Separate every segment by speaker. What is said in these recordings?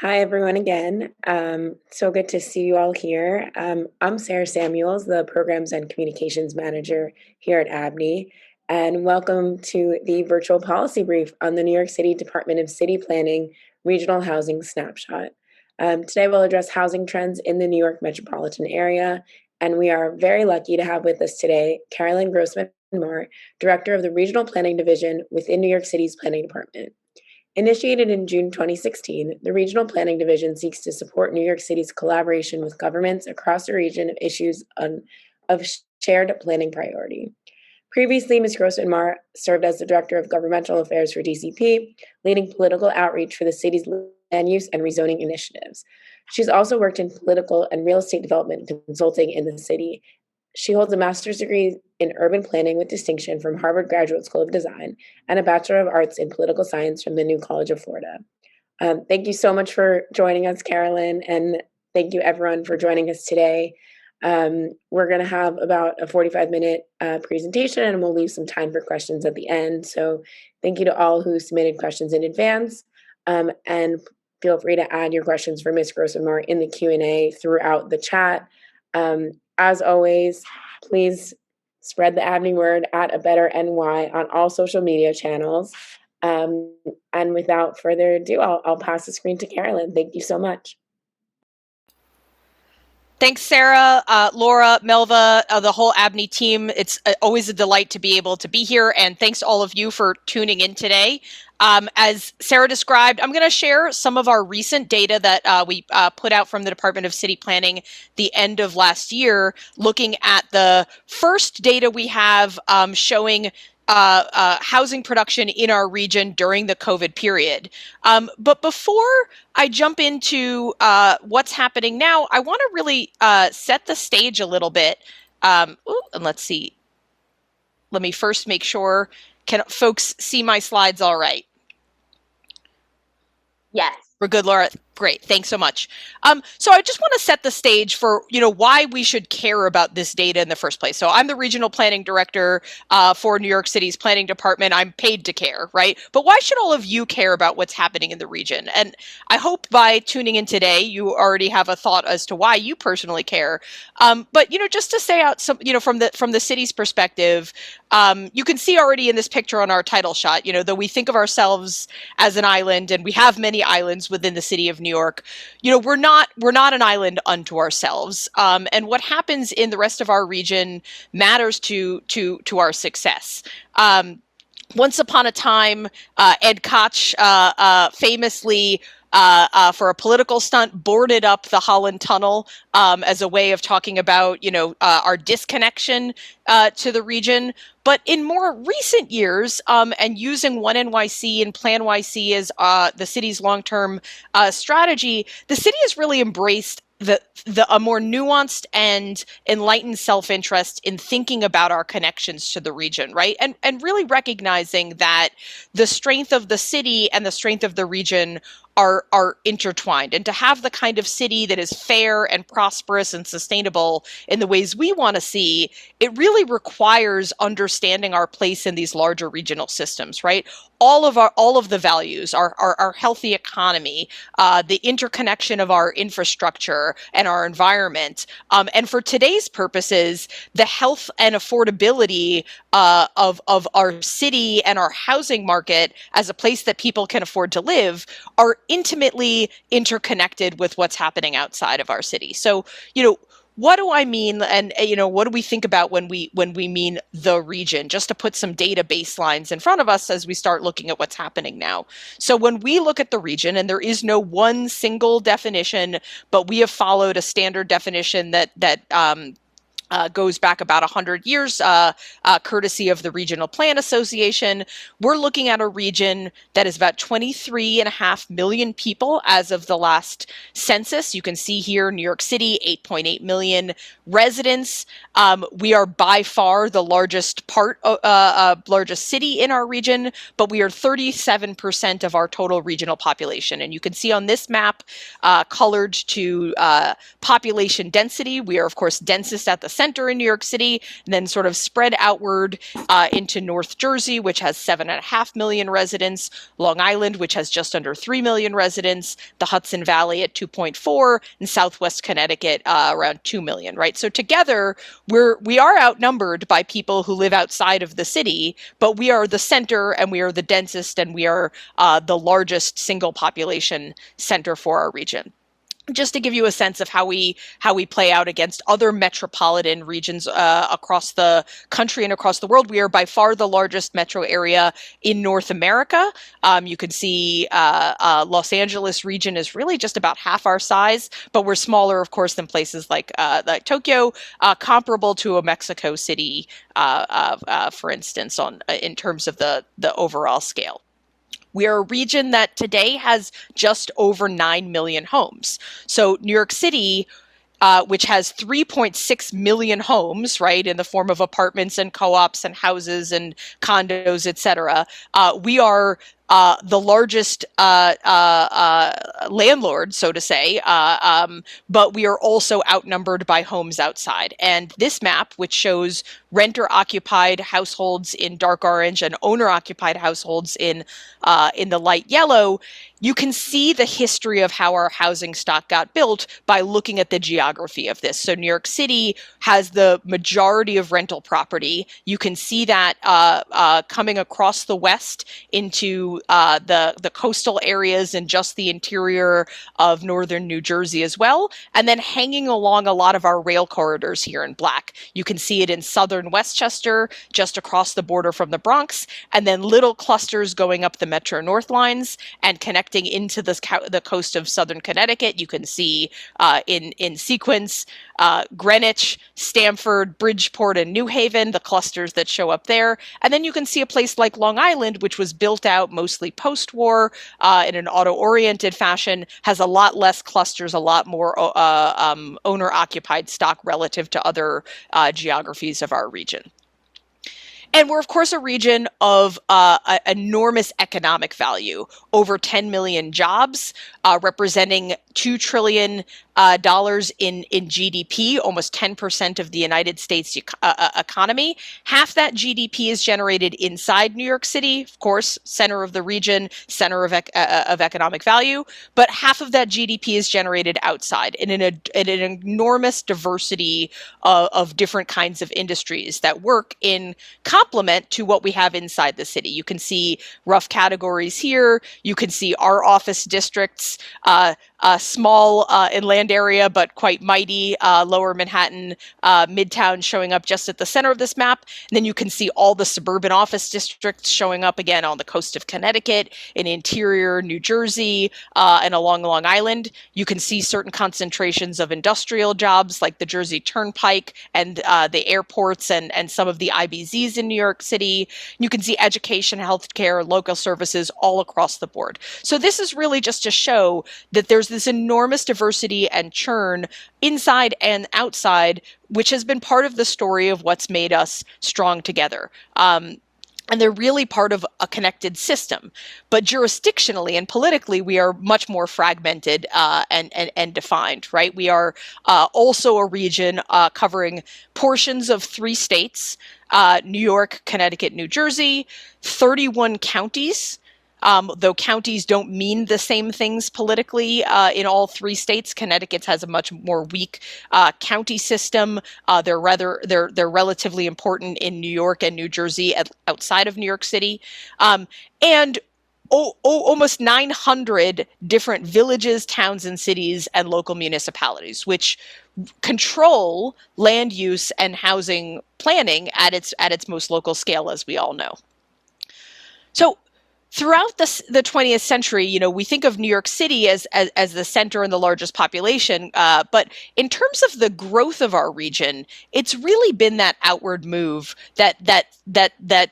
Speaker 1: Hi, everyone, again. So good to see you all here. I'm Sarah Samuels, the Programs and Communications Manager here at ABNY, and welcome to the virtual policy brief on the New York City Department of City Planning Regional Housing Snapshot. Today, we'll address housing trends in the New York metropolitan area, and we are very lucky to have with us today Carolyn Grossman Meagher, Director of the Regional Planning Division within New York City's Planning Department. Initiated in June 2016, the Regional Planning Division seeks to support New York City's collaboration with governments across the region of issues of shared planning priority. Previously, Ms. Grossman Meagher served as the Director of Governmental Affairs for DCP, leading political outreach for the city's land use and rezoning initiatives. She's also worked in political and real estate development consulting in the city. She holds a master's degree in urban planning with distinction from Harvard Graduate School of Design and a Bachelor of Arts in Political Science from the New College of Florida. Thank you so much for joining us, Carolyn, and thank you everyone for joining us today. We're going to have about a 45-minute presentation, and we'll leave some time for questions at the end. So thank you to all who submitted questions in advance, and feel free to add your questions for Ms. Grossman Meagher in the Q&A throughout the chat. As always, please spread the ABNY word at a better NY on all social media channels. And without further ado, I'll pass the screen to Carolyn. Thank you so much.
Speaker 2: Thanks, Sarah, Laura, Melva, the whole ABNY team. It's always a delight to be able to be here, and thanks to all of you for tuning in today. As Sarah described, I'm going to share some of our recent data that we put out from the Department of City Planning the end of last year, looking at the first data we have showing housing production in our region during the COVID period. But before I jump into what's happening now, I want to really set the stage a little bit. And let's see. Let me first make sure, can folks see my slides all right?
Speaker 3: Yes.
Speaker 2: We're good, Laura. Great. Thanks so much. So I just want to set the stage for, why we should care about this data in the first place. So I'm the regional planning director for New York City's planning department. I'm paid to care, right? But why should all of you care about what's happening in the region? And I hope by tuning in today, you already have a thought as to why you personally care. But, just to say out some, from the city's perspective, you can see already in this picture on our title shot, though we think of ourselves as an island, and we have many islands within the city of New York, we're not an island unto ourselves. And what happens in the rest of our region matters to our success. Once upon a time, Ed Koch famously, for a political stunt, boarded up the Holland Tunnel as a way of talking about, our disconnection to the region. But in more recent years, and using One NYC and Plan YC as the city's long-term strategy, the city has really embraced a more nuanced and enlightened self-interest in thinking about our connections to the region, right? And really recognizing that the strength of the city and the strength of the region are intertwined. And to have the kind of city that is fair and prosperous and sustainable in the ways we want to see, it really requires understanding our place in these larger regional systems, right? All of the values, our healthy economy, the interconnection of our infrastructure and our environment, and for today's purposes, the health and affordability of our city and our housing market as a place that people can afford to live are intimately interconnected with what's happening outside of our city. So, what do I mean? And, what do we think about when we mean the region? Just to put some data baselines in front of us as we start looking at what's happening now. So when we look at the region, and there is no one single definition, but we have followed a standard definition that goes back about 100 years, courtesy of the Regional Plan Association. We're looking at a region that is about 23.5 million people as of the last census. You can see here, New York City, 8.8 million residents. We are by far the largest largest city in our region, but we are 37% of our total regional population. And you can see on this map, colored to population density, we are, of course, densest at the center in New York City, and then sort of spread outward into North Jersey, which has 7.5 million residents, Long Island, which has just under 3 million residents, the Hudson Valley at 2.4, and Southwest Connecticut around 2 million, right? So together, we are outnumbered by people who live outside of the city, but we are the center and we are the densest and we are the largest single population center for our region. Just to give you a sense of how we play out against other metropolitan regions across the country and across the world, we are by far the largest metro area in North America. You can see Los Angeles region is really just about half our size, but we're smaller, of course, than places like Tokyo, comparable to a Mexico City, for instance, in terms of the overall scale. We are a region that today has just over 9 million homes. So New York City, which has 3.6 million homes, right, in the form of apartments and co-ops and houses and condos, et cetera, we are the largest landlord, so to say, but we are also outnumbered by homes outside. And this map, which shows renter-occupied households in dark orange and owner-occupied households in the light yellow, you can see the history of how our housing stock got built by looking at the geography of this. So New York City has the majority of rental property. You can see that coming across the west into the coastal areas and just the interior of northern New Jersey as well, and then hanging along a lot of our rail corridors here in black. You can see it in southern Westchester, just across the border from the Bronx, and then little clusters going up the Metro North lines and connecting into the coast of southern Connecticut. You can see in sequence Greenwich, Stamford, Bridgeport, and New Haven, the clusters that show up there. And then you can see a place like Long Island, which was built out mostly post-war in an auto-oriented fashion, has a lot less clusters, a lot more owner-occupied stock relative to other geographies of our region. And we're, of course, a region of enormous economic value, over 10 million jobs, representing $2 trillion in GDP, almost 10% of the United States economy. Half that GDP is generated inside New York City, of course, center of the region, center of economic value, but half of that GDP is generated outside in an enormous diversity of different kinds of industries that work in complement to what we have inside the city. You can see rough categories here. You can see our office districts, small inland area, but quite mighty, lower Manhattan, Midtown showing up just at the center of this map. And then you can see all the suburban office districts showing up again on the coast of Connecticut, in interior New Jersey, and along Long Island. You can see certain concentrations of industrial jobs like the Jersey Turnpike and the airports and some of the IBZs in New York City. You can see education, healthcare, local services all across the board. So this is really just to show that there's this enormous diversity and churn inside and outside, which has been part of the story of what's made us strong together. And they're really part of a connected system. But jurisdictionally and politically, we are much more fragmented and defined, right? We are also a region covering portions of 3 states, New York, Connecticut, New Jersey, 31 counties. Though counties don't mean the same things politically in all 3 states. Connecticut has a much more weak county system. They're relatively important in New York and New Jersey outside of New York City. And almost 900 different villages, towns, and cities and local municipalities, which control land use and housing planning at its most local scale, as we all know. So throughout the 20th century, we think of New York City as the center and the largest population, but in terms of the growth of our region, it's really been that outward move that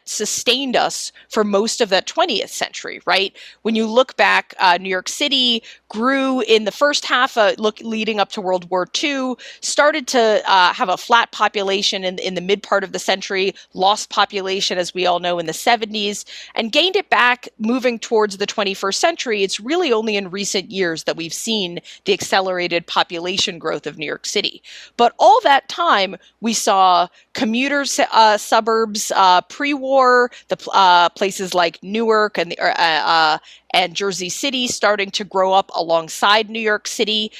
Speaker 2: sustained us for most of that 20th century, right? When you look back, New York City grew in the first half, leading up to World War II, started to have a flat population in the mid part of the century, lost population, as we all know, in the 70s, and gained it back moving towards the 21st century, it's really only in recent years that we've seen the accelerated population growth of New York City. But all that time, we saw commuter suburbs pre-war, the places like Newark and Jersey City starting to grow up alongside New York City.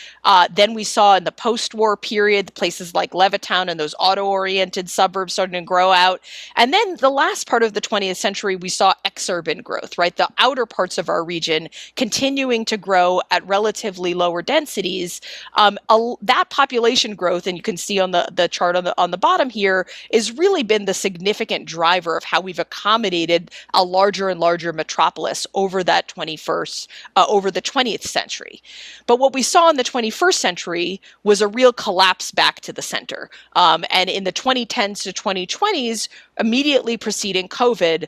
Speaker 2: Then we saw in the post-war period, places like Levittown and those auto-oriented suburbs starting to grow out. And then the last part of the 20th century, we saw exurban growth, right? The outer parts of our region continuing to grow at relatively lower densities. That population growth, and you can see on the chart on the bottom here, has really been the significant driver of how we've accommodated a larger and larger metropolis over the 20th century. But what we saw in the 21st century was a real collapse back to the center. And in the 2010s to 2020s, immediately preceding COVID,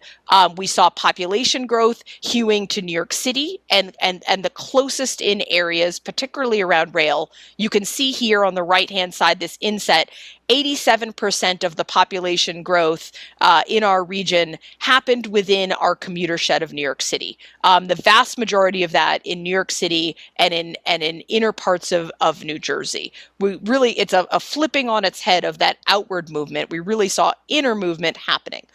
Speaker 2: we saw population growth hewing to New York City and the closest in areas, particularly around rail. You can see here on the right-hand side, this inset, 87% of the population growth in our region happened within our commuter shed of New York City. The vast majority of that in New York City and in inner parts of New Jersey. It's a flipping on its head of that outward movement. We really saw inner movement happening.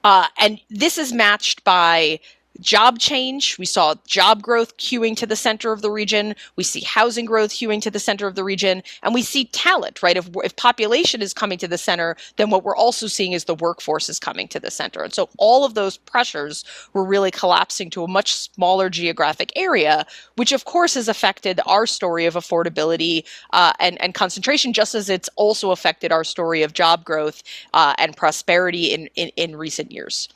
Speaker 2: And this is matched by job change. We saw job growth queuing to the center of the region. We see housing growth queuing to the center of the region. And we see talent, right? If population is coming to the center, then what we're also seeing is the workforce is coming to the center. And so all of those pressures were really collapsing to a much smaller geographic area, which of course has affected our story of affordability and concentration, just as it's also affected our story of job growth and prosperity in recent years.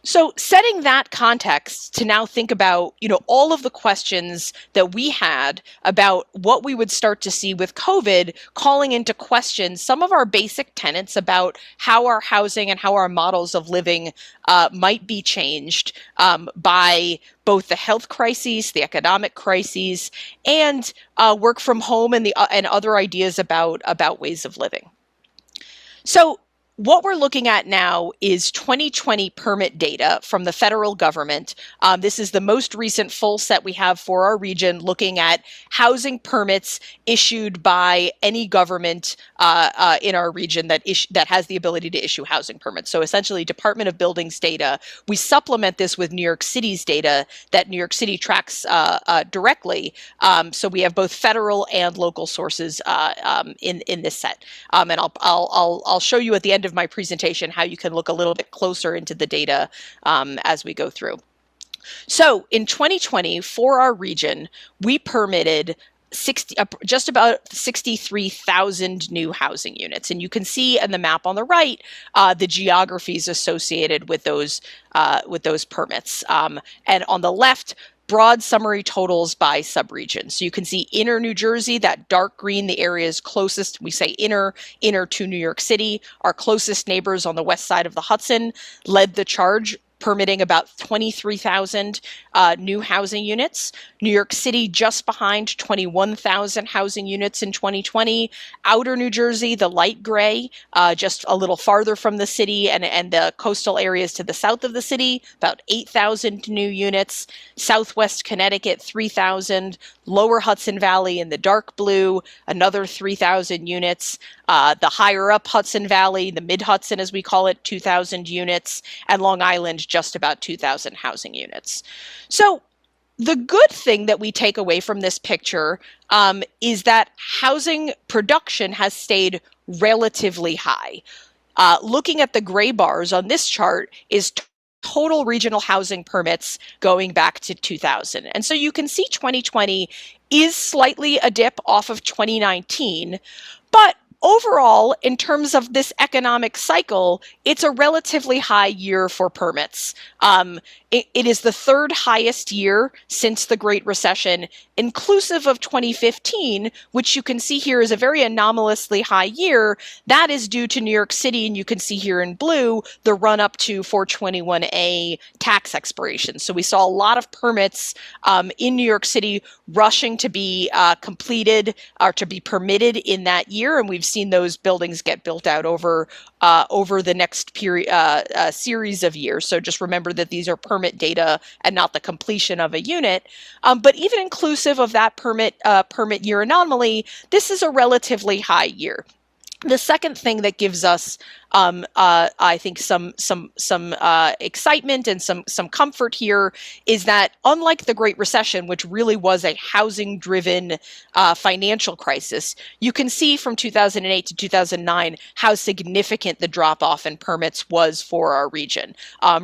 Speaker 2: So setting that context to now think about, all of the questions that we had about what we would start to see with COVID, calling into question some of our basic tenets about how our housing and how our models of living might be changed by both the health crises, the economic crises, and work from home and other ideas about ways of living. So what we're looking at now is 2020 permit data from the federal government. This is the most recent full set we have for our region, looking at housing permits issued by any government in our region that has the ability to issue housing permits. So essentially Department of Buildings data. We supplement this with New York City's data that New York City tracks directly. So we have both federal and local sources in this set. And I'll show you at the end of my presentation how you can look a little bit closer into the data as we go through. So in 2020, for our region, we permitted just about 63,000 new housing units. And you can see in the map on the right, the geographies associated with those permits. And on the left, broad summary totals by subregion. So you can see inner New Jersey, that dark green, the areas closest, we say inner to New York City. Our closest neighbors on the west side of the Hudson led the charge, permitting about 23,000 new housing units. New York City just behind, 21,000 housing units in 2020. Outer New Jersey, the light gray, just a little farther from the city and the coastal areas to the south of the city, about 8,000 new units. Southwest Connecticut, 3,000. Lower Hudson Valley in the dark blue, another 3,000 units. The higher up Hudson Valley, the mid-Hudson as we call it, 2,000 units. And Long Island, just about 2,000 housing units. So the good thing that we take away from this picture is that housing production has stayed relatively high. Looking at the gray bars on this chart is total regional housing permits going back to 2000. And so you can see 2020 is slightly a dip off of 2019, but overall, in terms of this economic cycle, it's a relatively high year for permits. It is the third highest year since the Great Recession, inclusive of 2015, which you can see here is a very anomalously high year. That is due to New York City, and you can see here in blue the run up to 421A tax expiration. So we saw a lot of permits in New York City rushing to be completed or to be permitted in that year, and we've seen those buildings get built out over the next period series of years. So just remember that these are permit data and not the completion of a unit. But even inclusive of that permit year anomaly, this is a relatively high year. The second thing that gives us, I think, some excitement and some comfort here is that, unlike the Great Recession, which really was a housing-driven financial crisis, you can see from 2008 to 2009 how significant the drop-off in permits was for our region.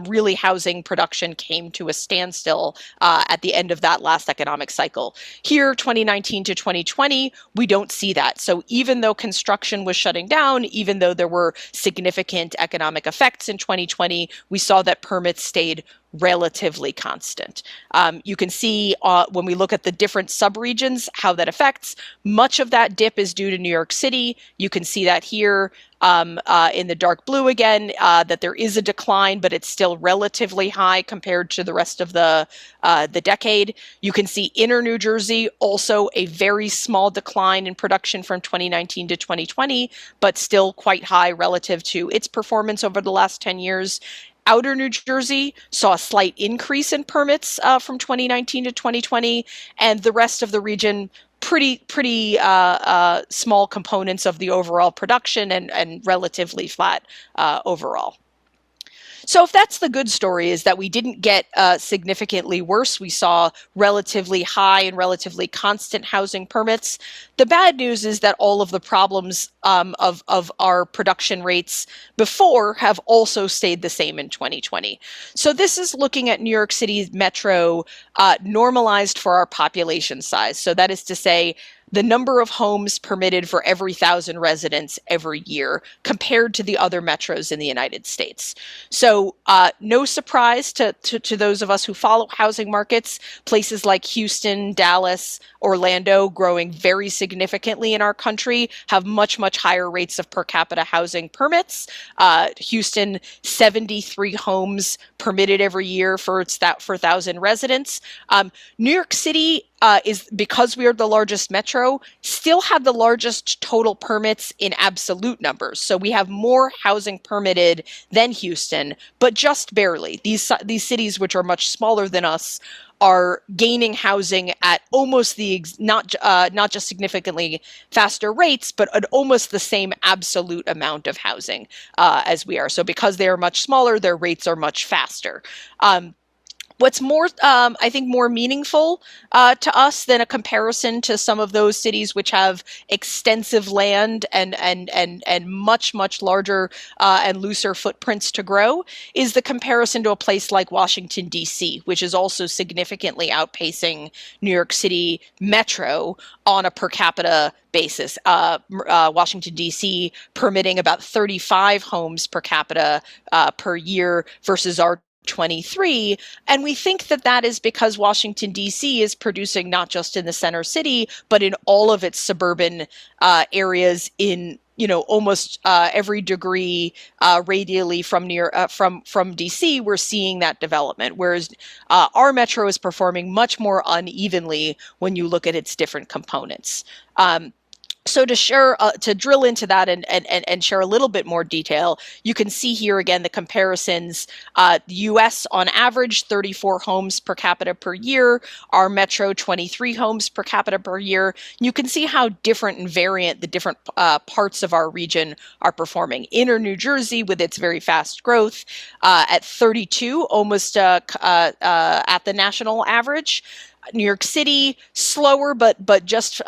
Speaker 2: Really, housing production came to a standstill at the end of that last economic cycle. Here, 2019 to 2020, we don't see that. So even though construction was shutting down, even though there were significant economic effects in 2020, we saw that permits stayed relatively constant. You can see when we look at the different subregions how that affects. Much of that dip is due to New York City. You can see that here in the dark blue again, that there is a decline, but it's still relatively high compared to the rest of the decade. You can see inner New Jersey, also a very small decline in production from 2019 to 2020, but still quite high relative to its performance over the last 10 years. Outer New Jersey saw a slight increase in permits from 2019 to 2020, and the rest of the region pretty small components of the overall production and relatively flat overall. So if that's the good story, is that we didn't get significantly worse. We saw relatively high and relatively constant housing permits. The bad news is that all of the problems of our production rates before have also stayed the same in 2020. So this is looking at New York City Metro normalized for our population size. So that is to say, the number of homes permitted for every 1,000 residents every year compared to the other metros in the United States. So no surprise to those of us who follow housing markets, places like Houston, Dallas, Orlando, growing very significantly in our country, have much higher rates of per capita housing permits. Houston, 73 homes permitted every year for 1,000 residents. New York City is, because we are the largest metro, still have the largest total permits in absolute numbers. So we have more housing permitted than Houston, but just barely. These cities, which are much smaller than us, are gaining housing at almost not just significantly faster rates, but at almost the same absolute amount of housing as we are. So because they are much smaller, their rates are much faster. What's more, I think, more meaningful to us than a comparison to some of those cities which have extensive land and much larger and looser footprints to grow is the comparison to a place like Washington, D.C., which is also significantly outpacing New York City Metro on a per capita basis. Washington, D.C. permitting about 35 homes per capita per year versus our 23. And we think that that is because Washington, D.C. is producing not just in the center city, but in all of its suburban areas in almost every degree radially from DC. We're seeing that development, whereas our metro is performing much more unevenly when you look at its different components. So to drill into that and share a little bit more detail, you can see here again the comparisons. The U.S. on average 34 homes per capita per year, our metro 23 homes per capita per year. You can see how different and variant the different parts of our region are performing. Inner New Jersey, with its very fast growth, at 32, almost at the national average. New York City, slower, but just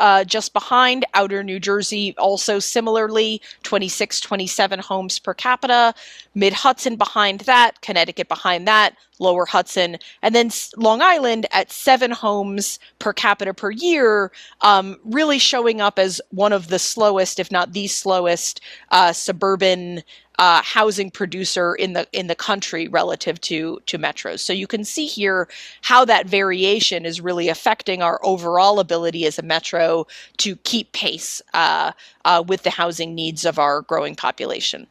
Speaker 2: behind. Outer New Jersey, also similarly, 26, 27 homes per capita. Mid Hudson behind that, Connecticut behind that, Lower Hudson, and then Long Island at 7 homes per capita per year, really showing up as one of the slowest, if not the slowest, suburban housing producer in the country relative to metros. So you can see here how that variation is really affecting our overall ability as a metro to keep pace with the housing needs of our growing population.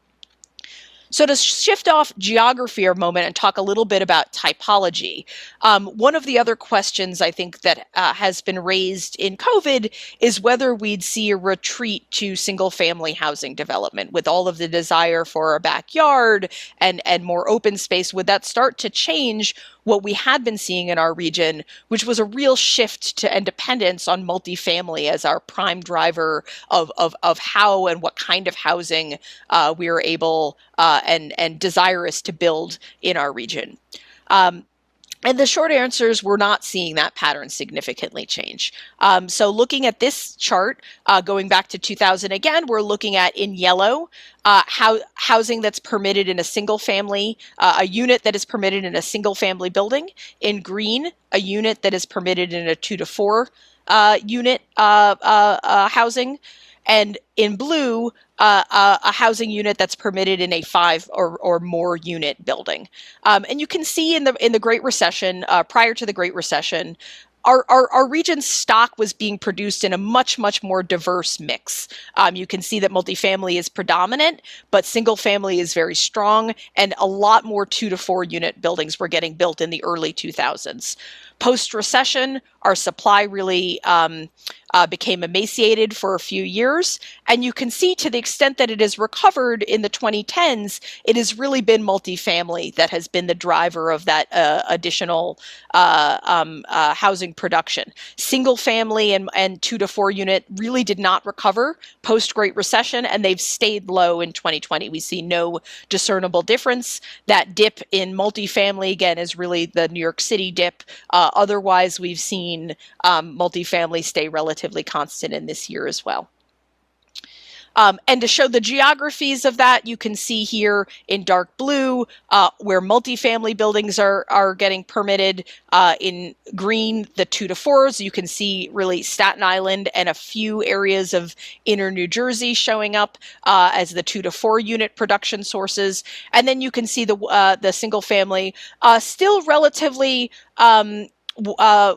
Speaker 2: So to shift off geography for a moment and talk a little bit about typology, one of the other questions I think that has been raised in COVID is whether we'd see a retreat to single-family housing development with all of the desire for a backyard and more open space. Would that start to change what we had been seeing in our region, which was a real shift to and dependence on multifamily as our prime driver of how and what kind of housing we are able and desirous to build in our region. And the short answer is we're not seeing that pattern significantly change. So looking at this chart, going back to 2000 again, we're looking at in yellow, housing that's permitted in a single family, a unit that is permitted in a single family building. In green, a unit that is permitted in a 2 to 4 unit housing. And in blue, a housing unit that's permitted in a 5 or more unit building. And you can see in the Great Recession, prior to the Great Recession, our region's stock was being produced in a much more diverse mix. You can see that multifamily is predominant, but single family is very strong, and a lot more 2 to 4 unit buildings were getting built in the early 2000s. Post-recession, our supply really became emaciated for a few years. And you can see to the extent that it has recovered in the 2010s, it has really been multifamily that has been the driver of that additional housing production. Single family and 2 to 4 unit really did not recover post-Great Recession, and they've stayed low in 2020. We see no discernible difference. That dip in multifamily, again, is really the New York City dip. Otherwise, we've seen multifamily stay relatively constant in this year as well. And to show the geographies of that, you can see here in dark blue where multifamily buildings are getting permitted. In green, the 2 to 4s. You can see really Staten Island and a few areas of inner New Jersey showing up as the 2 to 4 unit production sources. And then you can see the single family still relatively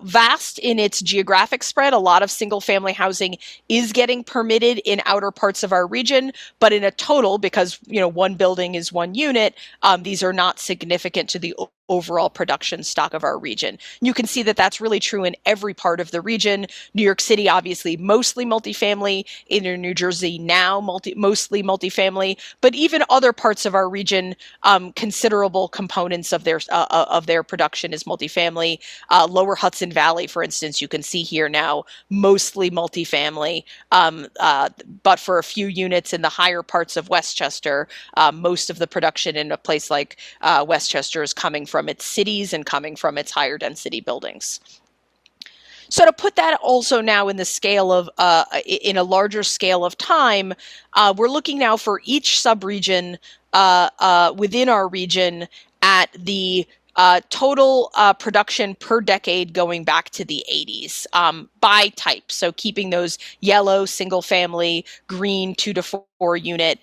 Speaker 2: vast in its geographic spread. A lot of single family housing is getting permitted in outer parts of our region, but in a total, because one building is 1 unit, these are not significant to the overall production stock of our region. You can see that that's really true in every part of the region. New York City, obviously, mostly multifamily. Inner New Jersey, now mostly multifamily. But even other parts of our region, considerable components of their production is multifamily. Lower Hudson Valley, for instance, you can see here now, mostly multifamily. But for a few units in the higher parts of Westchester, most of the production in a place like Westchester is coming from its cities and coming from its higher density buildings. So to put that also now in the scale of, in a larger scale of time, we're looking now for each subregion within our region at the total production per decade going back to the 80s by type. So keeping those yellow single family, green 2 to 4 unit,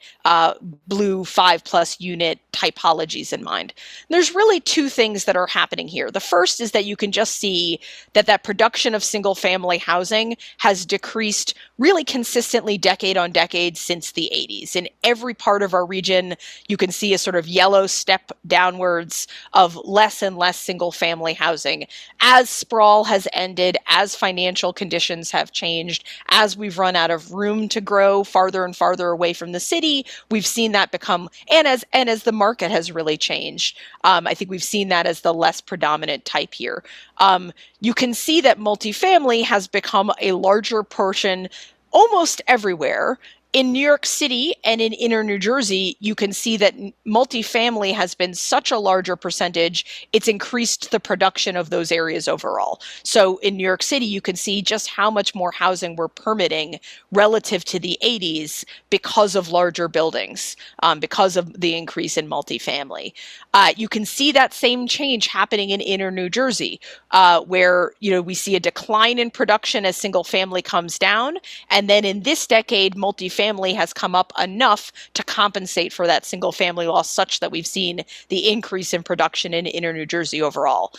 Speaker 2: blue 5+ unit typologies in mind. There's really 2 things that are happening here. The first is that you can just see that production of single family housing has decreased really consistently decade on decade since the 80s. In every part of our region, you can see a sort of yellow step downwards of less and less single family housing as sprawl has ended, as financial conditions have changed, as we've run out of room to grow farther and farther away from the city. We've seen that become, and as the market has really changed, I think we've seen that as the less predominant type here. You can see that multifamily has become a larger portion almost everywhere. In New York City and in inner New Jersey, you can see that multifamily has been such a larger percentage, it's increased the production of those areas overall. So in New York City, you can see just how much more housing we're permitting relative to the 80s because of larger buildings, because of the increase in multifamily. You can see that same change happening in inner New Jersey, where we see a decline in production as single family comes down, and then in this decade, multifamily has come up enough to compensate for that single family loss, such that we've seen the increase in production in inner New Jersey overall.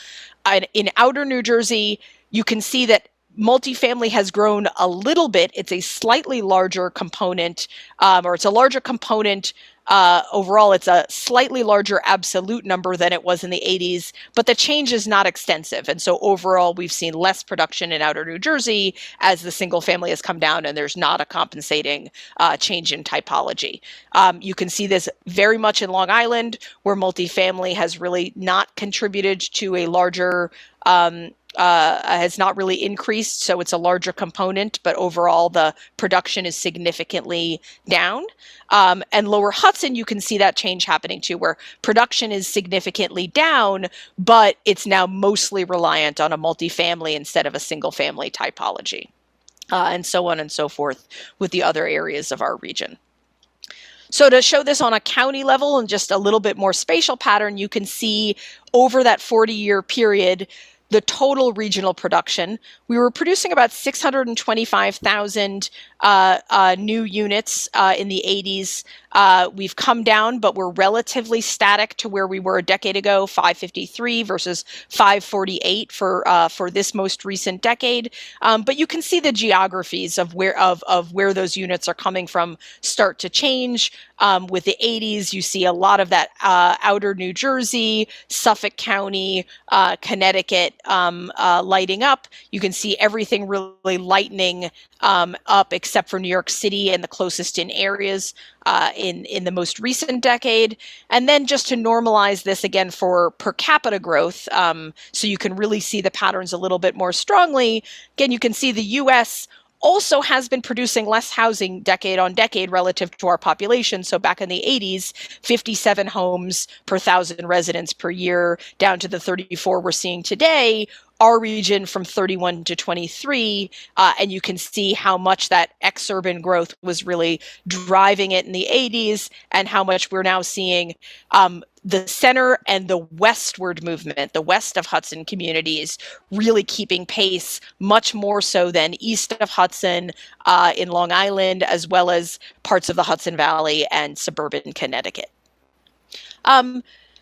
Speaker 2: In outer New Jersey, you can see that multifamily has grown a little bit. It's a slightly larger component, or it's a larger component overall, it's a slightly larger absolute number than it was in the 80s, but the change is not extensive. And so overall, we've seen less production in outer New Jersey as the single family has come down and there's not a compensating change in typology. You can see this very much in Long Island, where multifamily has really not contributed to a larger has not really increased, so it's a larger component, but overall the production is significantly down. And lower Hudson, you can see that change happening too, where production is significantly down, but it's now mostly reliant on a multifamily instead of a single family typology, and so on and so forth with the other areas of our region. So to show this on a county level and just a little bit more spatial pattern, you can see over that 40-year period, the total regional production. We were producing about 625,000 new units in the 80s. We've come down, but we're relatively static to where we were a decade ago, 553 versus 548 for this most recent decade. But you can see the geographies of where those units are coming from start to change. With the 80s, you see a lot of that outer New Jersey, Suffolk County, Connecticut lighting up. You can see everything really lightening up except for New York City and the closest in areas in the most recent decade. And then just to normalize this again for per capita growth, so you can really see the patterns a little bit more strongly. Again, you can see the US also has been producing less housing decade on decade relative to our population. So back in the 80s, 57 homes per 1,000 residents per year, down to the 34 we're seeing today. Our region from 31 to 23, and you can see how much that exurban growth was really driving it in the 80s and how much we're now seeing the center and the westward movement, the west of Hudson communities, really keeping pace much more so than east of Hudson in Long Island, as well as parts of the Hudson Valley and suburban Connecticut.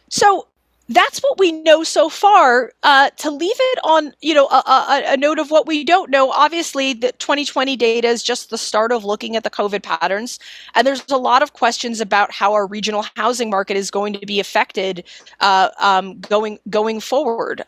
Speaker 2: So that's what we know so far. To leave it on, a note of what we don't know. Obviously, the 2020 data is just the start of looking at the COVID patterns, and there's a lot of questions about how our regional housing market is going to be affected going forward.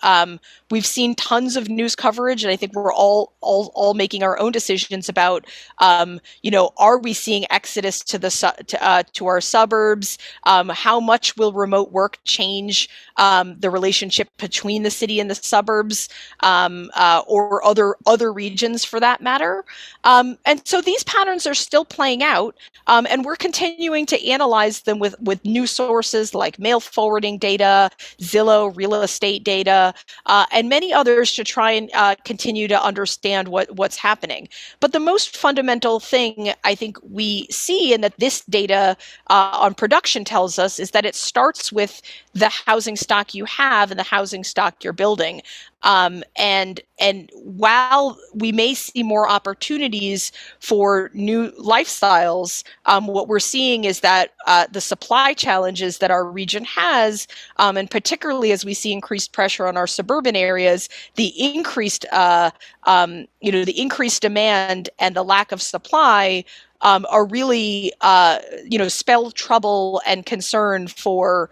Speaker 2: We've seen tons of news coverage, and I think we're all making our own decisions about, are we seeing exodus to our suburbs? How much will remote work change the relationship between the city and the suburbs, or other regions for that matter. And so these patterns are still playing out, and we're continuing to analyze them with new sources like mail forwarding data, Zillow real estate data, and many others to try and continue to understand what's happening. But the most fundamental thing I think we see, and that this data on production tells us, is that it starts with the housing stock you have and the housing stock you're building. And while we may see more opportunities for new lifestyles, what we're seeing is that the supply challenges that our region has, and particularly as we see increased pressure on our suburban areas, the increased demand and the lack of supply are really, spell trouble and concern for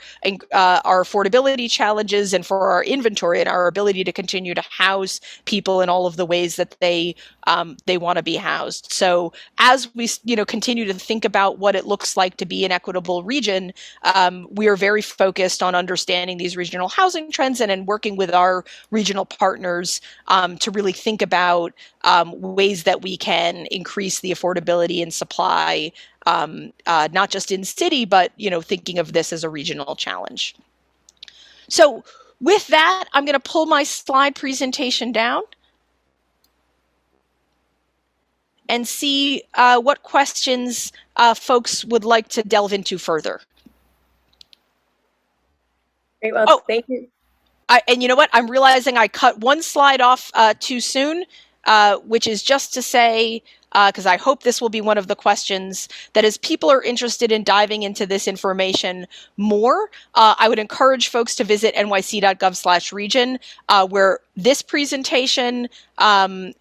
Speaker 2: our affordability challenges and for our inventory and our ability to continue to house people in all of the ways that they want to be housed. So as we, continue to think about what it looks like to be an equitable region, we are very focused on understanding these regional housing trends and working with our regional partners to really think about ways that we can increase the affordability and supply, not just in city, but thinking of this as a regional challenge. So with that, I'm going to pull my slide presentation down and see what questions folks would like to delve into further.
Speaker 1: Great, well, thank you.
Speaker 2: And you know what? I'm realizing I cut one slide off too soon, which is just to say, because I hope this will be one of the questions, that as people are interested in diving into this information more, I would encourage folks to visit nyc.gov/region, where this presentation, Much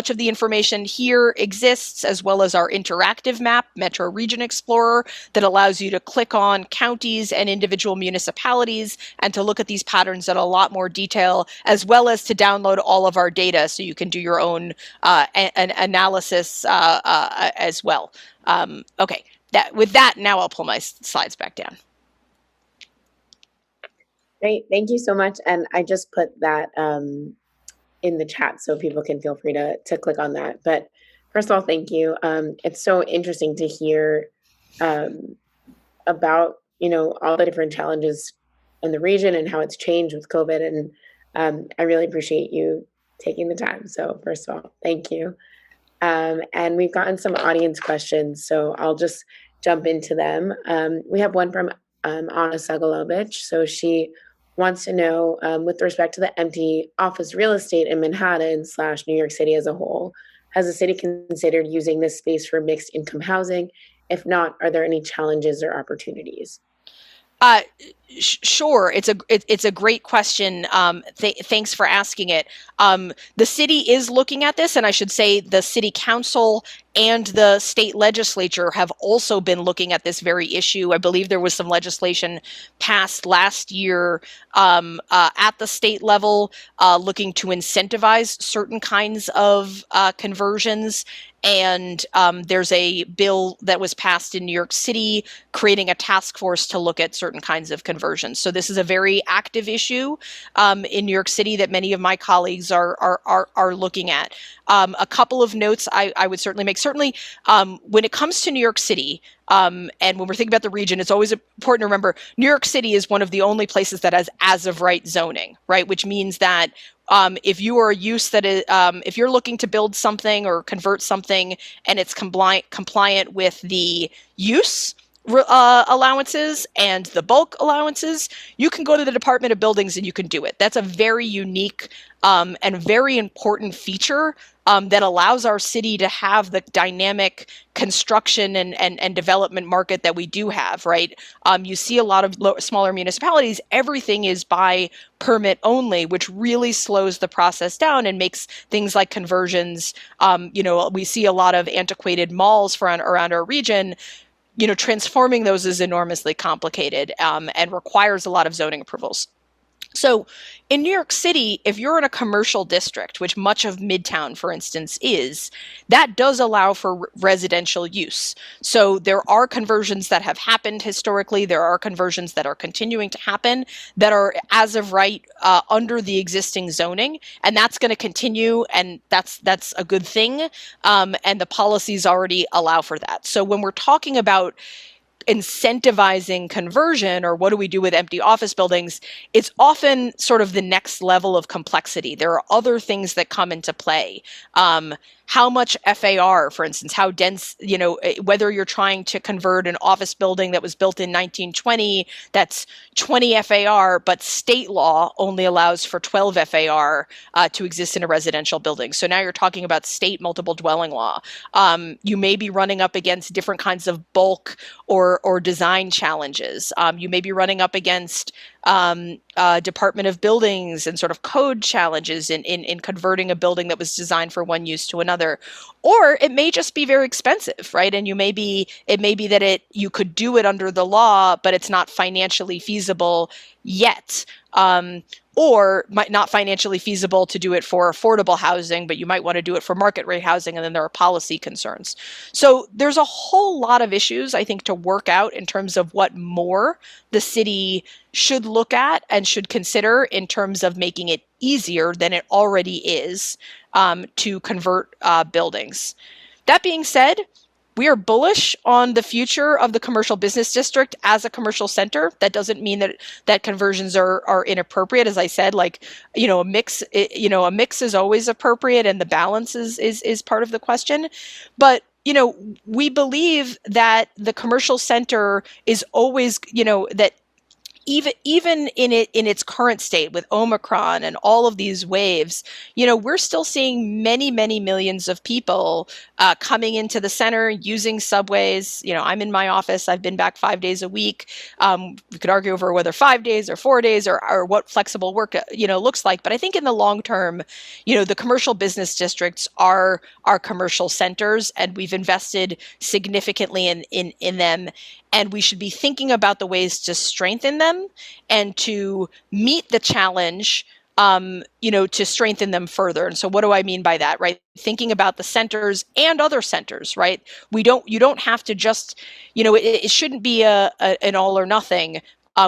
Speaker 2: of the information here exists, as well as our interactive map, Metro Region Explorer, that allows you to click on counties and individual municipalities and to look at these patterns in a lot more detail, as well as to download all of our data so you can do your own an analysis as well. Okay, with that, now I'll pull my slides back down.
Speaker 1: Great, thank you so much. And I just put that in the chat so people can feel free to click on that. But first of all, thank you. It's so interesting to hear about, all the different challenges in the region and how it's changed with COVID. And I really appreciate you taking the time. So first of all, thank you. And we've gotten some audience questions, so I'll just jump into them. We have one from Anna Segalovich. So she wants to know, with respect to the empty office real estate in Manhattan / New York City as a whole, has the city considered using this space for mixed income housing? If not, are there any challenges or opportunities?
Speaker 2: Sure. It's a great question. Thanks for asking it. The city is looking at this, and I should say the city council and the state legislature have also been looking at this very issue. I believe there was some legislation passed last year at the state level looking to incentivize certain kinds of conversions. And there's a bill that was passed in New York City creating a task force to look at certain kinds of conversions. So this is a very active issue in New York City that many of my colleagues are looking at. A couple of notes I would certainly make. Certainly, when it comes to New York City, and when we're thinking about the region, it's always important to remember New York City is one of the only places that has as-of-right zoning, right? Which means that if you are a use that is, if you're looking to build something or convert something and it's compliant with the use allowances and the bulk allowances, you can go to the Department of Buildings and you can do it. That's a very unique and very important feature that allows our city to have the dynamic construction and development market that we do have, right? You see a lot of smaller municipalities, everything is by permit only, which really slows the process down and makes things like conversions. We see a lot of antiquated malls around our region. Transforming those is enormously complicated and requires a lot of zoning approvals. So in New York City, if you're in a commercial district, which much of Midtown, for instance, is, that does allow for residential use. So there are conversions that have happened historically. There are conversions that are continuing to happen that are as of right under the existing zoning. And that's going to continue. And that's a good thing. And the policies already allow for that. So when we're talking about incentivizing conversion, or what do we do with empty office buildings, it's often sort of the next level of complexity. There are other things that come into play. How much FAR, for instance, how dense, whether you're trying to convert an office building that was built in 1920, that's 20 FAR, but state law only allows for 12 FAR to exist in a residential building. So now you're talking about state multiple dwelling law. You may be running up against different kinds of bulk or design challenges. You may be running up against Department of Buildings and sort of code challenges in converting a building that was designed for one use to another. Or it may just be very expensive, right? And it may be that you could do it under the law, but it's not financially feasible yet. Or might not financially feasible to do it for affordable housing, but you might want to do it for market rate housing, and then there are policy concerns. So there's a whole lot of issues, I think, to work out in terms of what more the city should look at and should consider in terms of making it easier than it already is to convert buildings. That being said, we are bullish on the future of the commercial business district as a commercial center. That doesn't mean that conversions are inappropriate. As I said, a mix is always appropriate, and the balance is part of the question. But we believe that the commercial center is always, that even in its current state with Omicron and all of these waves, we're still seeing many millions of people coming into the center, using subways. I'm in my office. I've been back 5 days a week. We could argue over whether 5 days or 4 days or what flexible work looks like. But I think in the long term, the commercial business districts are our commercial centers, and we've invested significantly in them. And we should be thinking about the ways to strengthen them and to meet the challenge, to strengthen them further. And so what do I mean by that, right? Thinking about the centers and other centers, right? You don't have to just, it shouldn't be an all or nothing.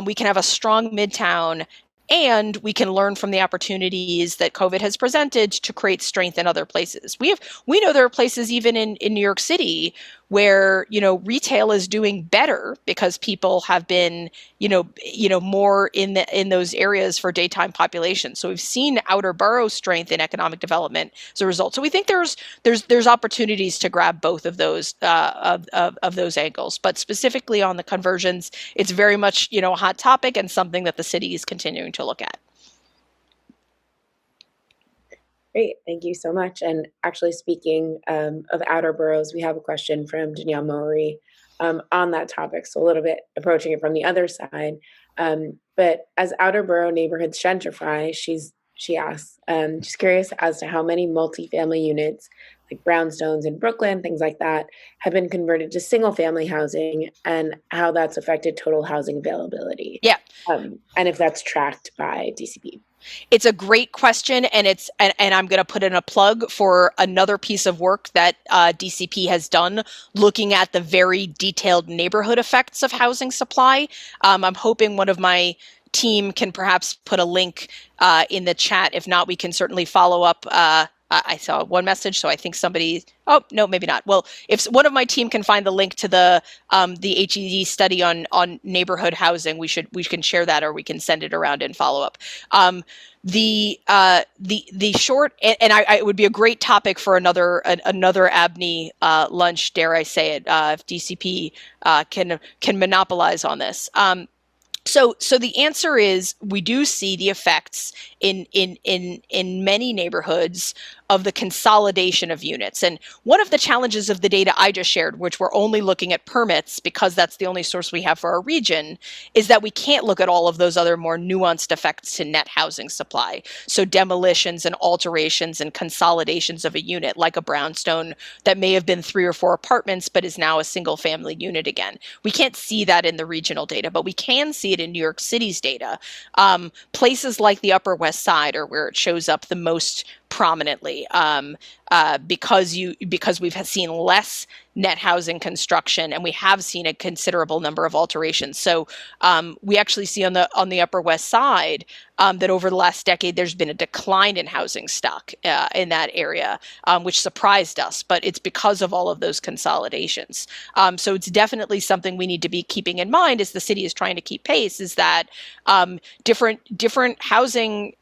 Speaker 2: We can have a strong midtown, and we can learn from the opportunities that COVID has presented to create strength in other places. We know there are places even in New York City where, retail is doing better because people have been, more in those areas for daytime population. So we've seen outer borough strength in economic development as a result. So we think there's opportunities to grab both of those of those angles. But specifically on the conversions, it's very much, a hot topic and something that the city is continuing to look at.
Speaker 1: Great, thank you so much. And actually, speaking of outer boroughs, we have a question from Danielle Mowry on that topic. So a little bit approaching it from the other side. But as outer borough neighborhoods gentrify, she asks, she's curious as to how many multifamily units, like brownstones in Brooklyn, things like that, have been converted to single family housing, and how that's affected total housing availability.
Speaker 2: Yeah.
Speaker 1: And if that's tracked by DCP.
Speaker 2: It's a great question, and I'm going to put in a plug for another piece of work that DCP has done, looking at the very detailed neighborhood effects of housing supply. I'm hoping one of my team can perhaps put a link in the chat. If not, we can certainly follow up. I saw one message, so I think somebody. Oh no, maybe not. Well, if one of my team can find the link to the HED study on neighborhood housing, we can share that, or we can send it around and follow up. The short, and it would be a great topic for another ABNY lunch, dare I say it, if DCP can monopolize on this. So the answer is, we do see the effects in many neighborhoods of the consolidation of units. And one of the challenges of the data I just shared, which we're only looking at permits because that's the only source we have for our region, is that we can't look at all of those other more nuanced effects to net housing supply. So demolitions and alterations and consolidations of a unit, like a brownstone that may have been 3 or 4 apartments but is now a single family unit again. We can't see that in the regional data, but we can see it in New York City's data. Places like the Upper West Side are where it shows up the most prominently, because we've seen less net housing construction, and we have seen a considerable number of alterations. So we actually see on the Upper West Side that over the last decade there's been a decline in housing stock in that area, which surprised us. But it's because of all of those consolidations. So it's definitely something we need to be keeping in mind as the city is trying to keep pace. Is that different housing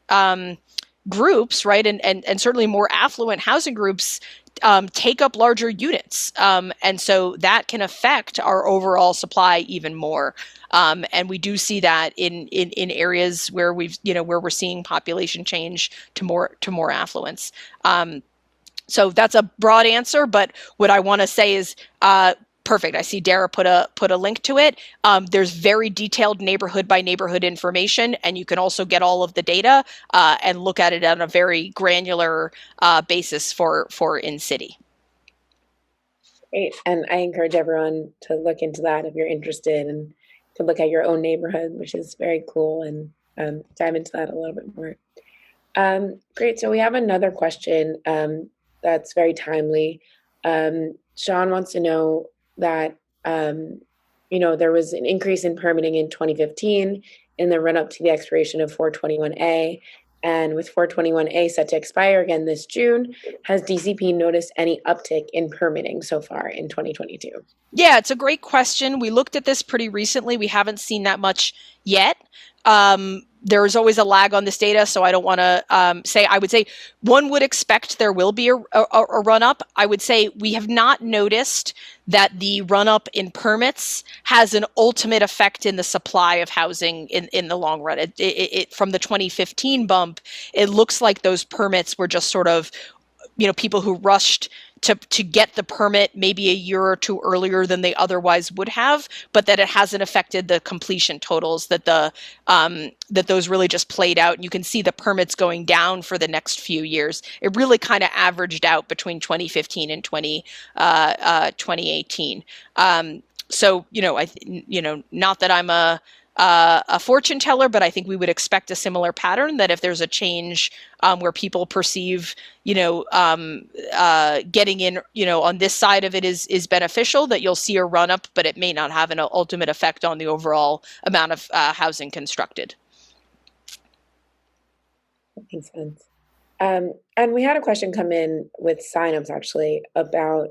Speaker 2: groups, right, and certainly more affluent housing groups take up larger units, and so that can affect our overall supply even more. And we do see that in areas where where we're seeing population change to more affluence. So that's a broad answer, but what I want to say is, perfect. I see Dara put a link to it. There's very detailed neighborhood by neighborhood information, and you can also get all of the data and look at it on a very granular basis for in city.
Speaker 1: Great, and I encourage everyone to look into that if you're interested, and to look at your own neighborhood, which is very cool, and dive into that a little bit more. Great. So we have another question that's very timely. Sean wants to know that, there was an increase in permitting in 2015 in the run up to the expiration of 421A. And with 421A set to expire again this June, has DCP noticed any uptick in permitting so far in 2022?
Speaker 2: Yeah, it's a great question. We looked at this pretty recently. We haven't seen that much yet. there is always a lag on this data, so I don't want to say. I would say one would expect there will be a run up. I would say we have not noticed that the run up in permits has an ultimate effect in the supply of housing in the long run. It from the 2015 bump, it looks like those permits were just sort of, people who rushed to get the permit maybe a year or two earlier than they otherwise would have, but that it hasn't affected the completion totals, that that those really just played out. And you can see the permits going down for the next few years. It really kind of averaged out between 2015 and 2018. So, not that I'm a fortune teller, but I think we would expect a similar pattern, that if there's a change where people perceive, getting in, on this side of it is beneficial, that you'll see a run up, but it may not have an ultimate effect on the overall amount of housing constructed.
Speaker 1: That makes sense. And we had a question come in with signups actually about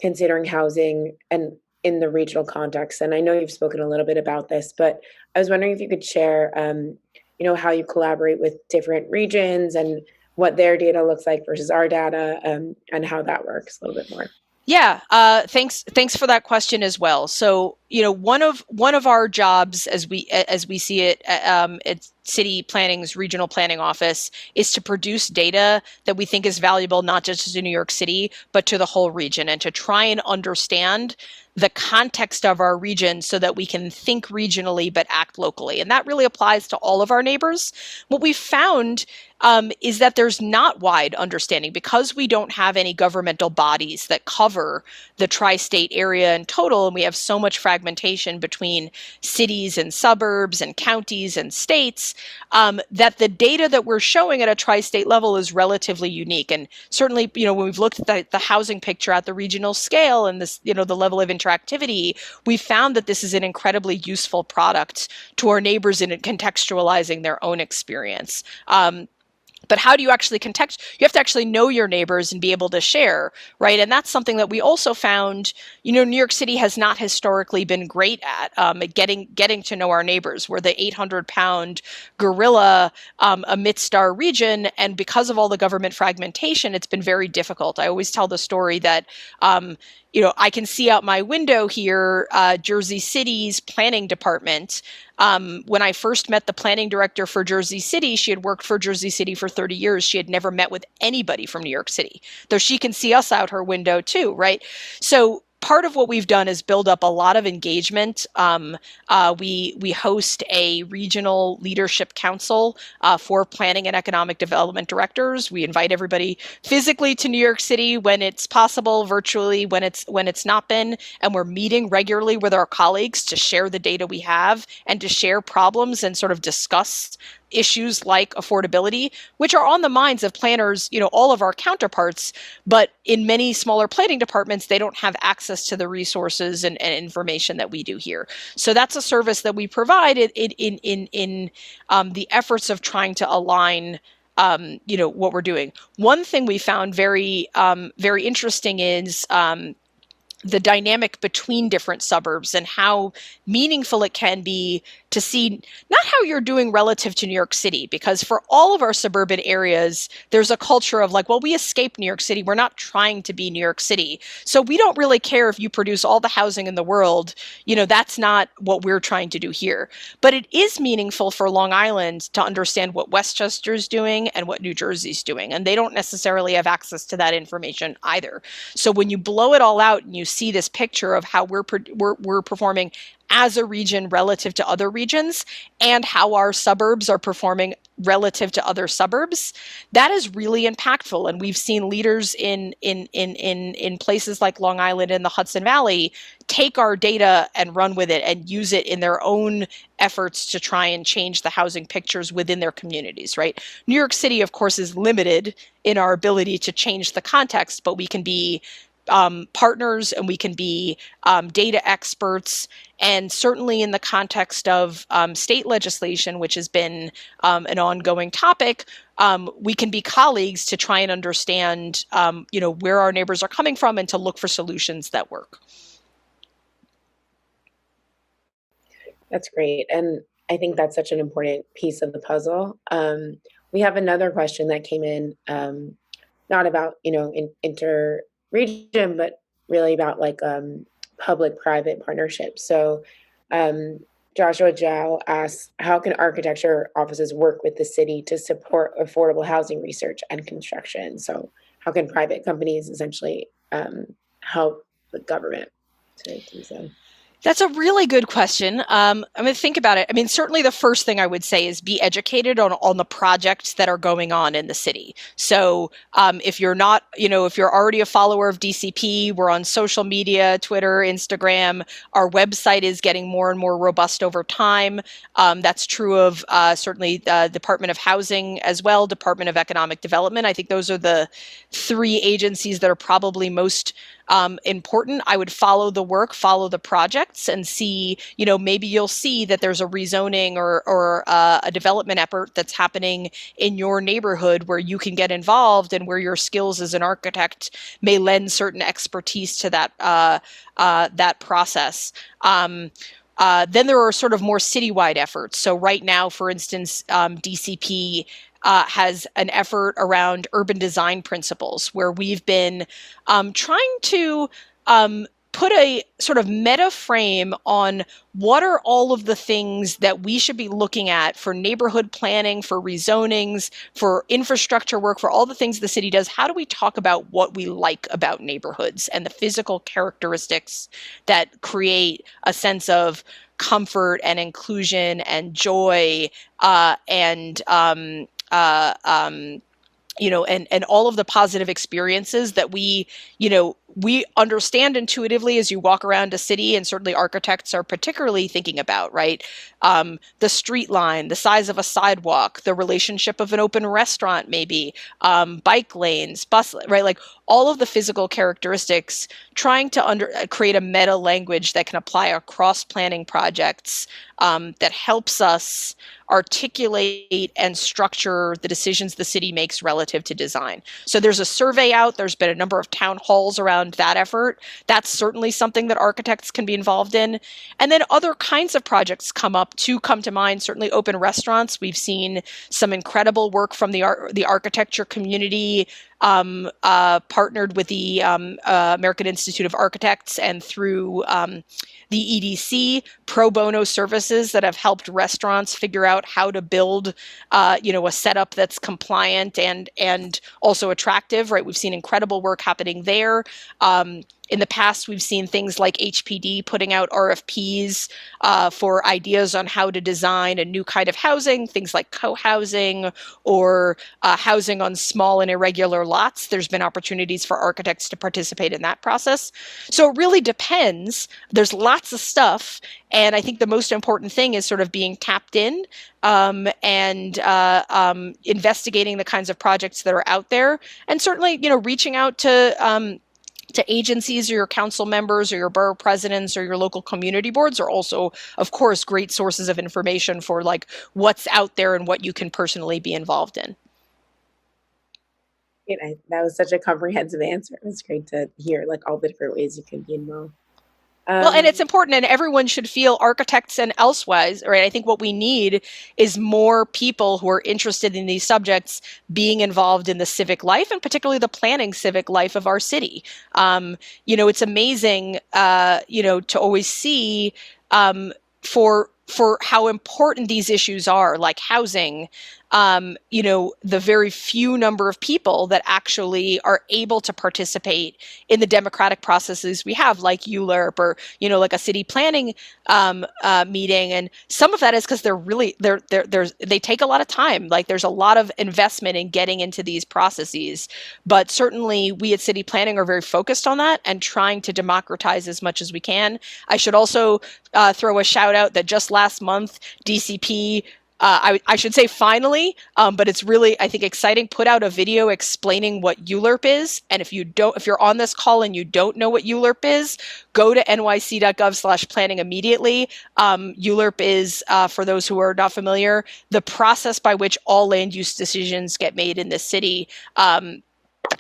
Speaker 1: considering housing and in the regional context. And I know you've spoken a little bit about this, but I was wondering if you could share, how you collaborate with different regions and what their data looks like versus our data, and how that works a little bit more.
Speaker 2: Yeah, thanks for that question as well. So, one of our jobs as we see it at City Planning's Regional Planning Office is to produce data that we think is valuable not just to New York City, but to the whole region, and to try and understand the context of our region so that we can think regionally but act locally. And that really applies to all of our neighbors. What we found is that there's not wide understanding, because we don't have any governmental bodies that cover the tri-state area in total, and we have so much fragmentation between cities and suburbs and counties and states, that the data that we're showing at a tri-state level is relatively unique. And certainly, when we've looked at the housing picture at the regional scale and this, the level of interactivity, we found that this is an incredibly useful product to our neighbors in contextualizing their own experience. But how do you actually you have to actually know your neighbors and be able to share, right? And that's something that we also found, New York City has not historically been great at getting to know our neighbors. We're the 800-pound gorilla amidst our region. And because of all the government fragmentation, it's been very difficult. I always tell the story that, I can see out my window here, Jersey City's planning department. When I first met the planning director for Jersey City, she had worked for Jersey City for 30 years. She had never met with anybody from New York City, though she can see us out her window too, right? So part of what we've done is build up a lot of engagement. We host a regional leadership council for planning and economic development directors. We invite everybody physically to New York City when it's possible, virtually when it's not been, and we're meeting regularly with our colleagues to share the data we have and to share problems and sort of discuss issues like affordability, which are on the minds of planners, all of our counterparts, but in many smaller planning departments, they don't have access to the resources and information that we do here. So that's a service that we provide in the efforts of trying to align what we're doing. One thing we found very interesting is the dynamic between different suburbs and how meaningful it can be to see not how you're doing relative to New York City, because for all of our suburban areas, there's a culture of like, well, we escaped New York City. We're not trying to be New York City. So we don't really care if you produce all the housing in the world. That's not what we're trying to do here. But it is meaningful for Long Island to understand what Westchester's doing and what New Jersey's doing. And they don't necessarily have access to that information either. So when you blow it all out and you see this picture of how we're performing as a region relative to other regions, and how our suburbs are performing relative to other suburbs, that is really impactful. And we've seen leaders in places like Long Island and the Hudson Valley take our data and run with it and use it in their own efforts to try and change the housing pictures within their communities, right? New York City, of course, is limited in our ability to change the context, but we can be partners and we can be data experts. And certainly in the context of state legislation, which has been an ongoing topic, we can be colleagues to try and understand where our neighbors are coming from and to look for solutions that work.
Speaker 1: That's great. And I think that's such an important piece of the puzzle. We have another question that came in, not about, inter-region, but really about like public-private partnerships. So um, Joshua Zhao asks, how can architecture offices work with the city to support affordable housing research and construction? So how can private companies essentially help the government to do so?
Speaker 2: That's a really good question. I mean, think about it. I mean, certainly the first thing I would say is be educated on the projects that are going on in the city. So if you're not, if you're already a follower of DCP, we're on social media, Twitter, Instagram. Our website is getting more and more robust over time. That's true of certainly the Department of Housing as well, Department of Economic Development. I think those are the three agencies that are probably most important. I would follow the work, follow the projects, and see, maybe you'll see that there's a rezoning or a development effort that's happening in your neighborhood where you can get involved and where your skills as an architect may lend certain expertise to that process. Then there are sort of more citywide efforts. So right now, for instance, DCP has an effort around urban design principles where we've been trying to put a sort of meta frame on what are all of the things that we should be looking at for neighborhood planning, for rezonings, for infrastructure work, for all the things the city does. How do we talk about what we like about neighborhoods and the physical characteristics that create a sense of comfort and inclusion and joy and all of the positive experiences that we understand intuitively as you walk around a city, and certainly architects are particularly thinking about, right? The street line, the size of a sidewalk, the relationship of an open restaurant, maybe, bike lanes, bus, right? Like all of the physical characteristics, trying to create a meta language that can apply across planning projects that helps us articulate and structure the decisions the city makes relative to design. So there's a survey out, there's been a number of town halls around that effort. That's certainly something that architects can be involved in. And then other kinds of projects come to mind, certainly open restaurants. We've seen some incredible work from the architecture community, partnered with the American Institute of Architects and through the EDC pro bono services that have helped restaurants figure out how to build, a setup that's compliant and also attractive. Right, we've seen incredible work happening there. In the past, we've seen things like HPD putting out RFPs for ideas on how to design a new kind of housing, things like co-housing or housing on small and irregular lots. There's been opportunities for architects to participate in that process. So it really depends. There's lots of stuff. And I think the most important thing is sort of being tapped in and investigating the kinds of projects that are out there. And certainly, reaching out to agencies or your council members or your borough presidents or your local community boards are also, of course, great sources of information for like what's out there and what you can personally be involved in.
Speaker 1: That was such a comprehensive answer. It was great to hear like all the different ways you can be involved.
Speaker 2: Well, and it's important, and everyone should feel, architects and elsewise, right? I think what we need is more people who are interested in these subjects being involved in the civic life, and particularly the planning civic life of our city. It's amazing, to always see for how important these issues are, like housing. The very few number of people that actually are able to participate in the democratic processes we have, like ULURP or, like a city planning meeting. And some of that is because they take a lot of time. Like there's a lot of investment in getting into these processes. But certainly we at city planning are very focused on that and trying to democratize as much as we can. I should also throw a shout out that just last month, DCP, I should say finally, but it's really, I think, exciting, put out a video explaining what ULURP is. And if you're on this call and you don't know what ULURP is, go to nyc.gov/planning immediately. ULURP is, for those who are not familiar, the process by which all land use decisions get made in this city.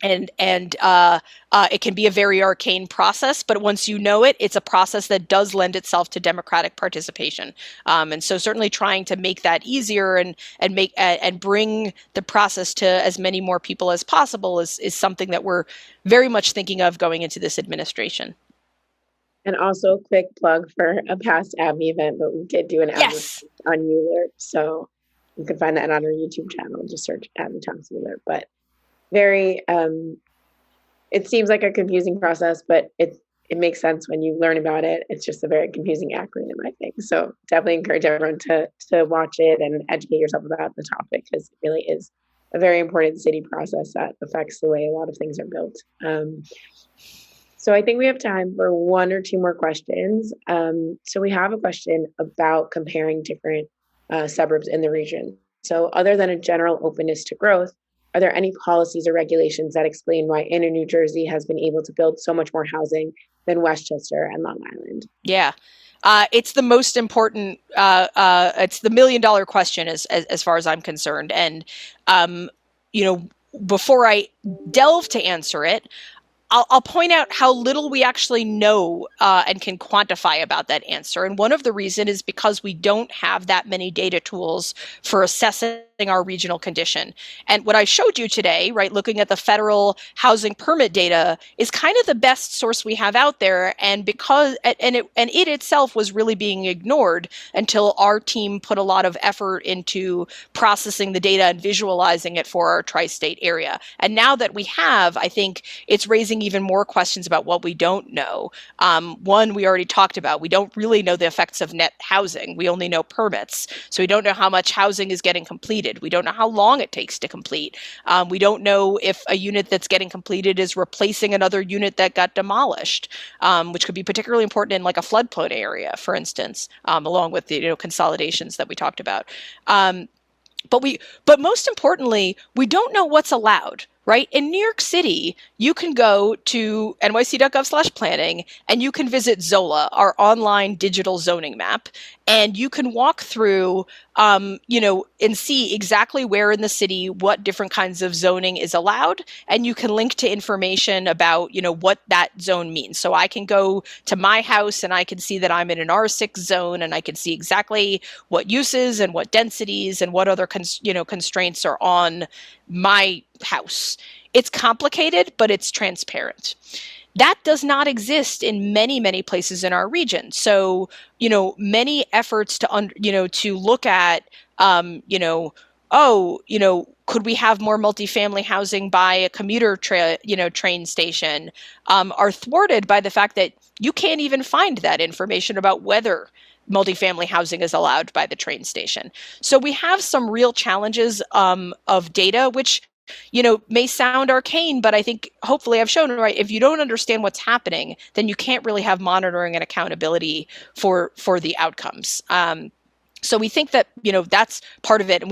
Speaker 2: and it can be a very arcane process, but once you know it, it's a process that does lend itself to democratic participation. And so certainly trying to make that easier and bring the process to as many more people as possible is something that we're very much thinking of going into this administration.
Speaker 1: And also, quick plug for a past ABNY event, but we did do an ABNY on Euler, so you can find that on our YouTube channel. Just search ABNY Thompson Euler. But very, it seems like a confusing process, but it makes sense when you learn about it. It's just a very confusing acronym, I think. So definitely encourage everyone to watch it and educate yourself about the topic, because it really is a very important city process that affects the way a lot of things are built. So I think we have time for one or two more questions. So we have a question about comparing different suburbs in the region. So other than a general openness to growth, are there any policies or regulations that explain why inner New Jersey has been able to build so much more housing than Westchester and Long Island?
Speaker 2: Yeah. It's the most important, it's the $1 million question as far as I'm concerned. And, before I delve to answer it, I'll point out how little we actually know and can quantify about that answer. And one of the reasons is because we don't have that many data tools for assessing our regional condition. And what I showed you today, right, looking at the federal housing permit data is kind of the best source we have out there. And because it itself was really being ignored until our team put a lot of effort into processing the data and visualizing it for our tri-state area. And now that we have, I think it's raising even more questions about what we don't know. One, we already talked about, we don't really know the effects of net housing. We only know permits. So we don't know how much housing is getting completed. We don't know how long it takes to complete. We don't know if a unit that's getting completed is replacing another unit that got demolished, which could be particularly important in like a floodplain area, for instance, along with the consolidations that we talked about. But most importantly, we don't know what's allowed. Right? In New York City, you can go to nyc.gov/planning and you can visit Zola, our online digital zoning map, and you can walk through, and see exactly where in the city what different kinds of zoning is allowed, and you can link to information about, what that zone means. So I can go to my house and I can see that I'm in an R6 zone, and I can see exactly what uses and what densities and what other constraints are on my house. It's complicated, but it's transparent. That does not exist in many, many places in our region. So, many efforts to look at, could we have more multifamily housing by a commuter train station, are thwarted by the fact that you can't even find that information about whether multifamily housing is allowed by the train station. So we have some real challenges of data, which may sound arcane, but I think hopefully I've shown, right, if you don't understand what's happening, then you can't really have monitoring and accountability for the outcomes. So we think that, that's part of it. And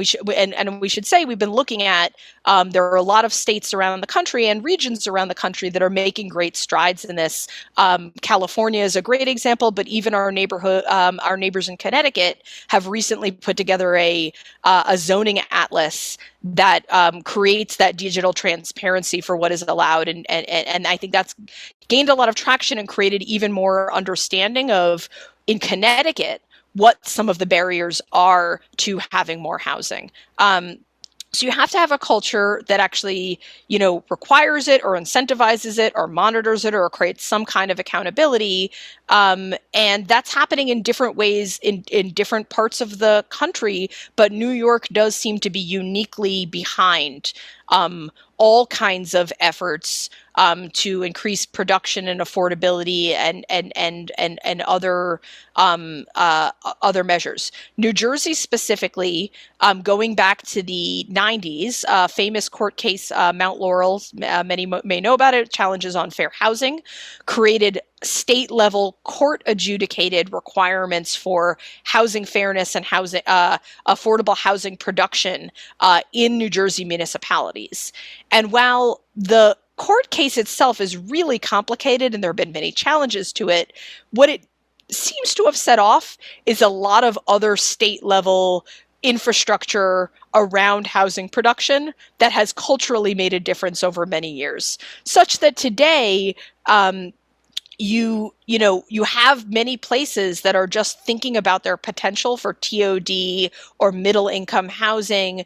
Speaker 2: we should say we've been looking at, there are a lot of states around the country and regions around the country that are making great strides in this. California is a great example, but even our neighbors in Connecticut have recently put together a zoning atlas that creates that digital transparency for what is allowed. And I think that's gained a lot of traction and created even more understanding of, in Connecticut, what some of the barriers are to having more housing. So you have to have a culture that actually, requires it or incentivizes it or monitors it or creates some kind of accountability. And that's happening in different ways in different parts of the country. But New York does seem to be uniquely behind all kinds of efforts to increase production and affordability and other measures. New Jersey specifically, going back to the 90s, famous court case, Mount Laurel, many may know about it, challenges on fair housing, created state level court adjudicated requirements for housing fairness and housing affordable housing production in New Jersey municipalities. And while the court case itself is really complicated and there have been many challenges to it, what it seems to have set off is a lot of other state level infrastructure around housing production that has culturally made a difference over many years, such that today you have many places that are just thinking about their potential for TOD or middle income housing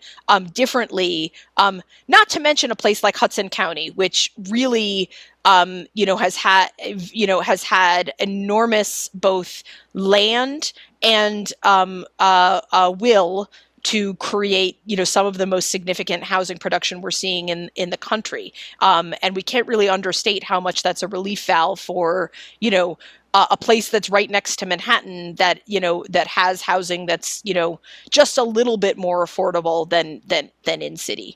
Speaker 2: differently. Not to mention a place like Hudson County, which really has had enormous both land and will to create, some of the most significant housing production we're seeing in the country. And we can't really understate how much that's a relief valve for, a place that's right next to Manhattan that, that has housing that's, just a little bit more affordable than in city.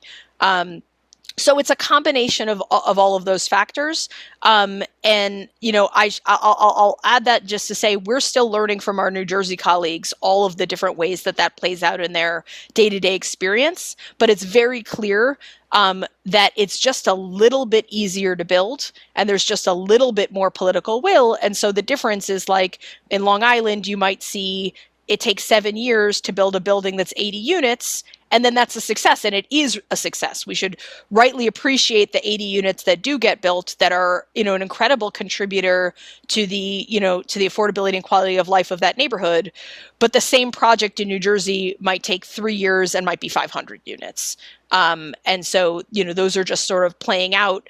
Speaker 2: So it's a combination of all of those factors. And, I'll add that just to say we're still learning from our New Jersey colleagues all of the different ways that plays out in their day-to-day experience. But it's very clear that it's just a little bit easier to build and there's just a little bit more political will. And so the difference is, like in Long Island, you might see it takes 7 years to build a building that's 80 units. And then that's a success, and it is a success. We should rightly appreciate the 80 units that do get built that are, an incredible contributor to the, to the affordability and quality of life of that neighborhood. But the same project in New Jersey might take 3 years and might be 500 units. And so, those are just sort of playing out.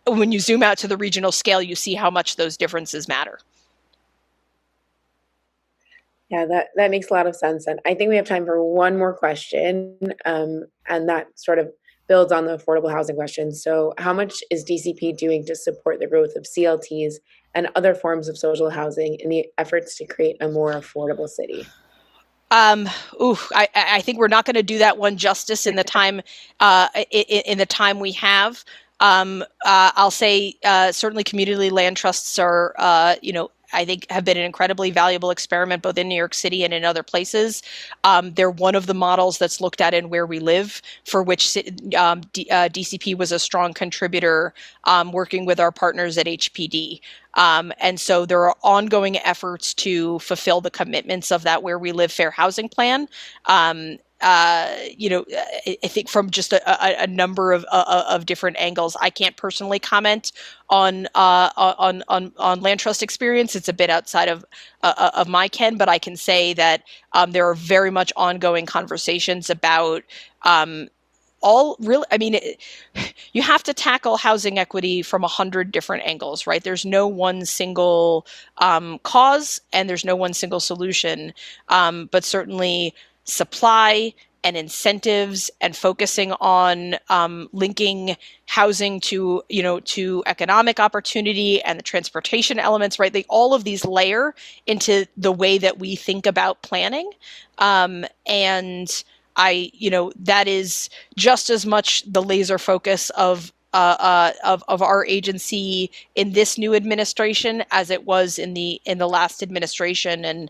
Speaker 2: When you zoom out to the regional scale, you see how much those differences matter.
Speaker 1: Yeah, that makes a lot of sense. And I think we have time for one more question, and that sort of builds on the affordable housing question. So how much is DCP doing to support the growth of CLTs and other forms of social housing in the efforts to create a more affordable city?
Speaker 2: I think we're not going to do that one justice in the time in the time we have. I'll say certainly community land trusts are, I think have been an incredibly valuable experiment both in New York City and in other places. They're one of the models that's looked at in Where We Live, for which DCP was a strong contributor, working with our partners at HPD. And so there are ongoing efforts to fulfill the commitments of that Where We Live fair housing plan. I think from just a number of different angles. I can't personally comment on land trust experience. It's a bit outside of my ken, but I can say that there are very much ongoing conversations about you have to tackle housing equity from 100 different angles, right? There's no one single cause and there's no one single solution, but certainly supply and incentives and focusing on linking housing to economic opportunity and the transportation elements, right? All of these layer into the way that we think about planning, and that is just as much the laser focus of our agency in this new administration as it was in the last administration, and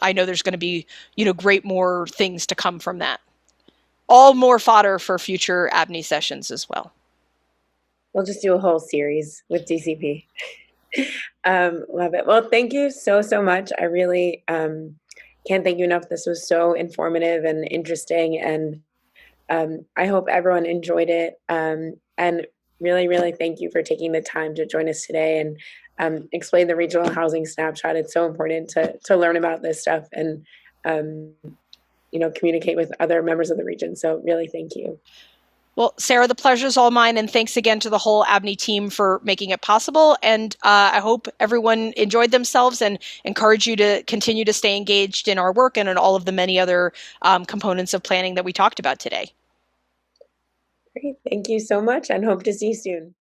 Speaker 2: I know there's going to be, great more things to come from that. All more fodder for future ABNY sessions as well.
Speaker 1: We'll just do a whole series with DCP. Love it. Well, thank you so much. I really can't thank you enough. This was so informative and interesting, and I hope everyone enjoyed it. And really, really thank you for taking the time to join us today and explain the regional housing snapshot. It's so important to learn about this stuff and communicate with other members of the region. So really, thank you.
Speaker 2: Well, Sarah, the pleasure's all mine, and thanks again to the whole ABNY team for making it possible. And I hope everyone enjoyed themselves, and encourage you to continue to stay engaged in our work and in all of the many other components of planning that we talked about today.
Speaker 1: Great. Thank you so much, and hope to see you soon.